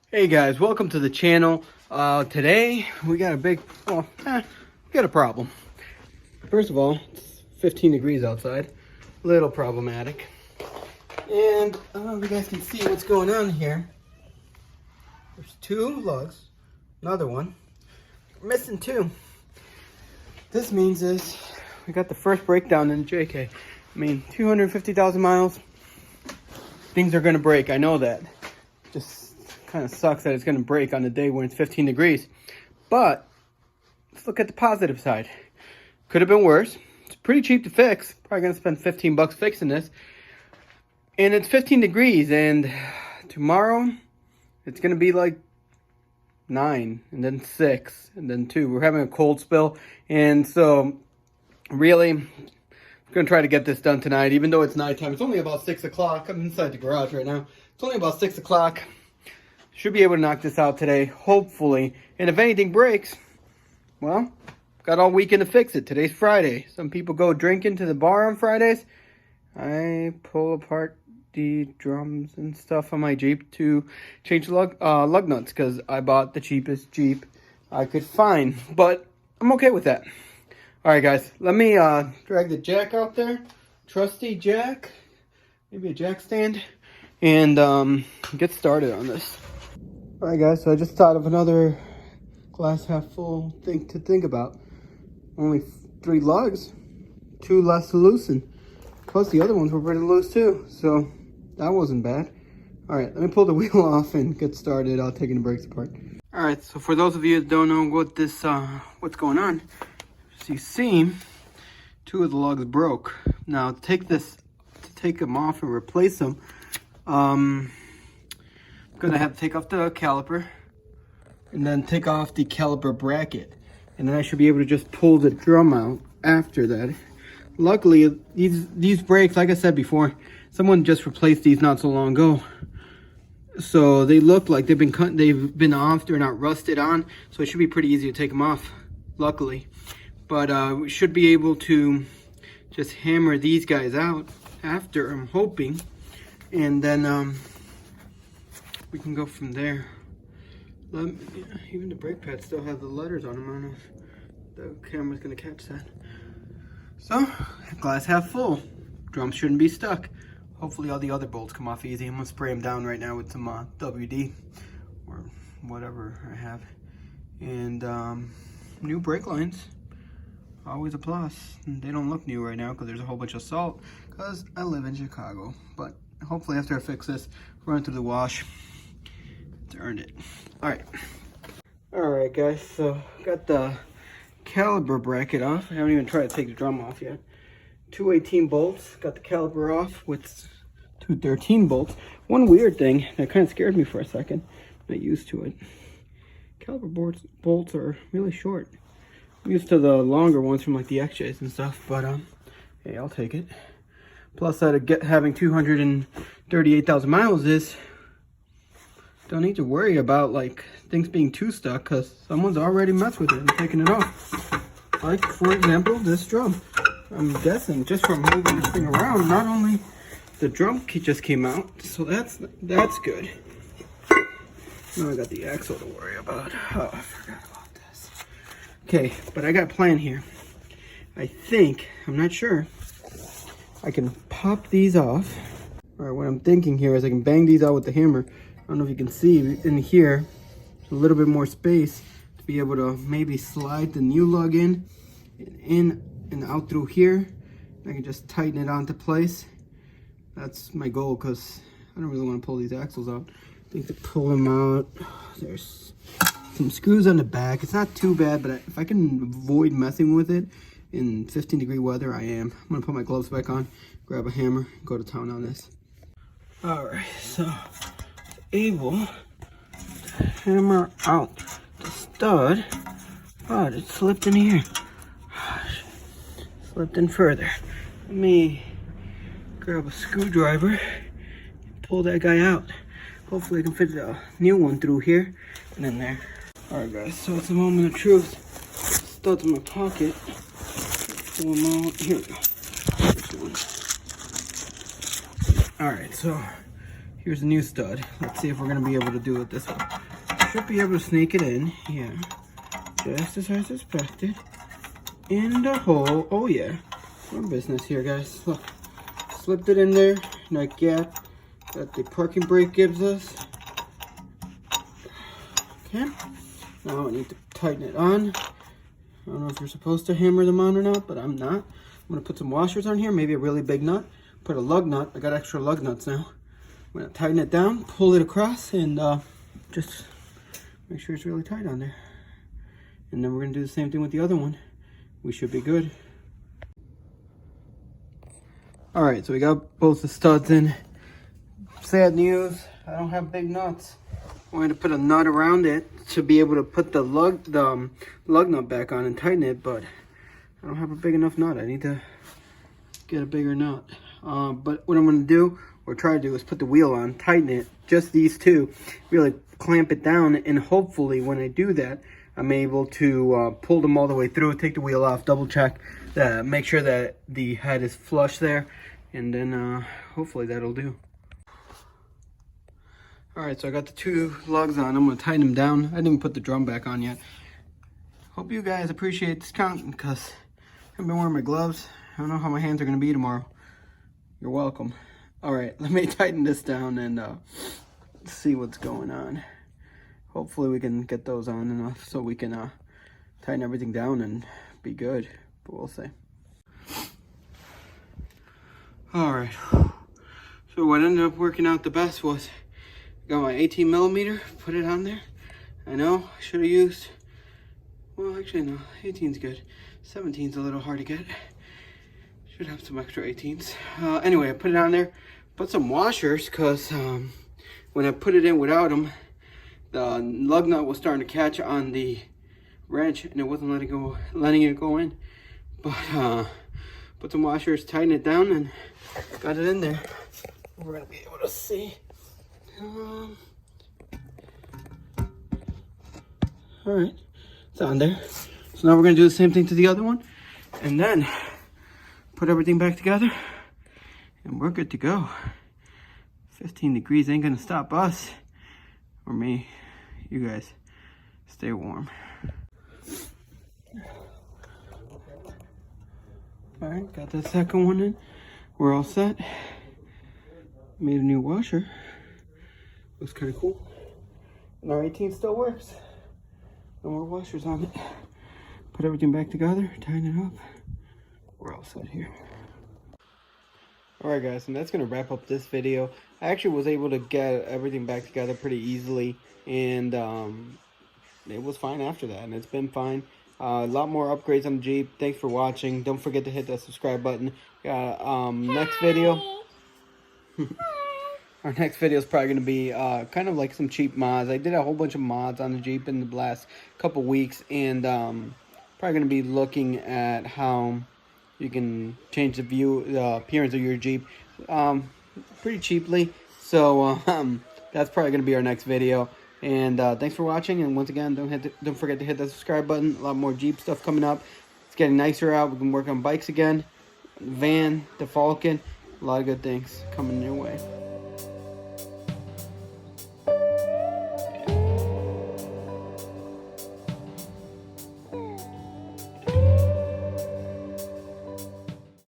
Hey guys, welcome to the channel. Today we got we got a problem. First of all, it's 15 degrees outside, a little problematic. And you guys can see what's going on here. There's two lugs, another one. We're missing two. This means is we got the first breakdown in the JK. I mean, 250,000 miles. Things are gonna break, I know that. Just kind of sucks that it's going to break on the day when it's 15 degrees. But let's look at the positive side. Could have been worse. It's pretty cheap to fix. Probably going to spend 15 bucks fixing this. And it's 15 degrees. And tomorrow it's going to be like 9 and then 6 and then 2. We're having a cold spill. And so really, I'm going to try to get this done tonight. Even though it's nighttime. It's only about 6 o'clock. I'm inside the garage right now. It's only about 6 o'clock. Should be able to knock this out today, hopefully. And if anything breaks, well, got all weekend to fix it. Today's Friday. Some people go drinking to the bar on Fridays. I pull apart the drums and stuff on my Jeep to change lug nuts because I bought the cheapest Jeep I could find. But I'm okay with that. All right, guys. Let me drag the jack out there. Trusty jack. Maybe a jack stand. And get started on this. Alright guys, so I just thought of another glass half full thing to think about. Only 3 lugs, 2 less to loosen. Plus the other ones were pretty loose too, so that wasn't bad. Alright, let me pull the wheel off and get started taking the brakes apart. Alright, so for those of you that don't know what's going on, as you see, 2 of the lugs broke. Now to take them off and replace them, gonna have to take off the caliper and then take off the caliper bracket, and then I should be able to just pull the drum out after that. Luckily these brakes, like I said before, someone just replaced these not so long ago, so they look like they've been off. They're not rusted on, so it should be pretty easy to take them off, luckily. But we should be able to just hammer these guys out after, I'm hoping, and then we can go from there. Even the brake pads still have the letters on them. I don't know if the camera's gonna catch that. So, glass half full. Drums shouldn't be stuck. Hopefully all the other bolts come off easy. I'm gonna spray them down right now with some WD or whatever I have. And new brake lines, always a plus. And they don't look new right now because there's a whole bunch of salt because I live in Chicago. But hopefully after I fix this, run through the wash, it's earned it. Alright guys, so got the caliper bracket off. I haven't even tried to take the drum off yet. 2 18 bolts, got the caliper off with 2 13 bolts. One weird thing that kind of scared me for a second, I'm not used to it. Caliper bolts are really short. I'm used to the longer ones from like the XJs and stuff, but hey, I'll take it. Plus that having 238,000 miles is, don't need to worry about like things being too stuck because someone's already messed with it and taken it off. Like for example, this drum. I'm guessing just from moving this thing around, not only the drum just came out, so that's good. Now I got the axle to worry about. Oh, I forgot about this. Okay, but I got a plan here. I think, I'm not sure, I can pop these off. All right, what I'm thinking here is I can bang these out with the hammer. I don't know if you can see in here, a little bit more space to be able to maybe slide the new lug in and out through here. I can just tighten it onto place. That's my goal because I don't really want to pull these axles out. I think to pull them out, there's some screws on the back. It's not too bad, but if I can avoid messing with it in 15 degree weather, I am. I'm gonna put my gloves back on, grab a hammer, go to town on this. All right, so able to hammer out the stud, but it slipped in here. Slipped in further. Let me grab a screwdriver and pull that guy out. Hopefully I can fit the new one through here and in there. All right guys, so it's a moment of truth. Studs in my pocket. Pull them out. Here we go. This one. All right, so here's a new stud. Let's see if we're gonna be able to do it this way. Should be able to sneak it in, yeah. Just as I suspected. In the hole, oh yeah. We're in business here, guys. Look, slipped it in there, nice gap that the parking brake gives us. Okay, now I need to tighten it on. I don't know if you're supposed to hammer them on or not, but I'm not. I'm gonna put some washers on here, maybe a really big nut. Put a lug nut, I got extra lug nuts now. I'm gonna tighten it down, pull it across, and just make sure it's really tight on there. And then we're gonna do the same thing with the other one. We should be good. All right, so we got both the studs in. Sad news, I don't have big nuts. I'm going to put a nut around it to be able to put the lug nut back on and tighten it, but I don't have a big enough nut. I need to get a bigger nut. But what I'm going to do, or try to do, is put the wheel on, tighten it, just these two, really clamp it down, and hopefully when I do that, I'm able to pull them all the way through, take the wheel off, double check, make sure that the head is flush there, and then hopefully that'll do. All right, so I got the two lugs on. I'm gonna tighten them down. I didn't even put the drum back on yet. Hope you guys appreciate this content because I've been wearing my gloves. I don't know how my hands are gonna be tomorrow. You're welcome. All right, let me tighten this down and see what's going on. Hopefully we can get those on enough so we can tighten everything down and be good, but we'll see. All right, so what ended up working out the best was got my 18 millimeter, put it on there. I know I should have used, well actually no, 18's good. 17's a little hard to get. Should have some extra 18s. Anyway, I put it on there, put some washers because when I put it in without them, the lug nut was starting to catch on the wrench and it wasn't letting it go in. But put some washers, tighten it down, and got it in there. We're gonna be able to see. All right, it's on there. So now we're gonna do the same thing to the other one, and then put everything back together, and we're good to go. 15 degrees ain't gonna stop us or me. You guys stay warm. All right, got the second one in. We're all set. Made a new washer. Looks kind of cool. And our 18 still works. No more washers on it. Put everything back together, tighten it up. We're all set here. Alright guys, and that's going to wrap up this video. I actually was able to get everything back together pretty easily. And it was fine after that. And it's been fine. A lot more upgrades on the Jeep. Thanks for watching. Don't forget to hit that subscribe button. Next video. Our next video is probably going to be kind of like some cheap mods. I did a whole bunch of mods on the Jeep in the last couple weeks, and probably going to be looking at how you can change the appearance of your Jeep pretty cheaply. So that's probably going to be our next video. And thanks for watching. And once again, don't forget to hit that subscribe button. A lot more Jeep stuff coming up. It's getting nicer out. We can work on bikes again. Van, the Falcon. A lot of good things coming your way.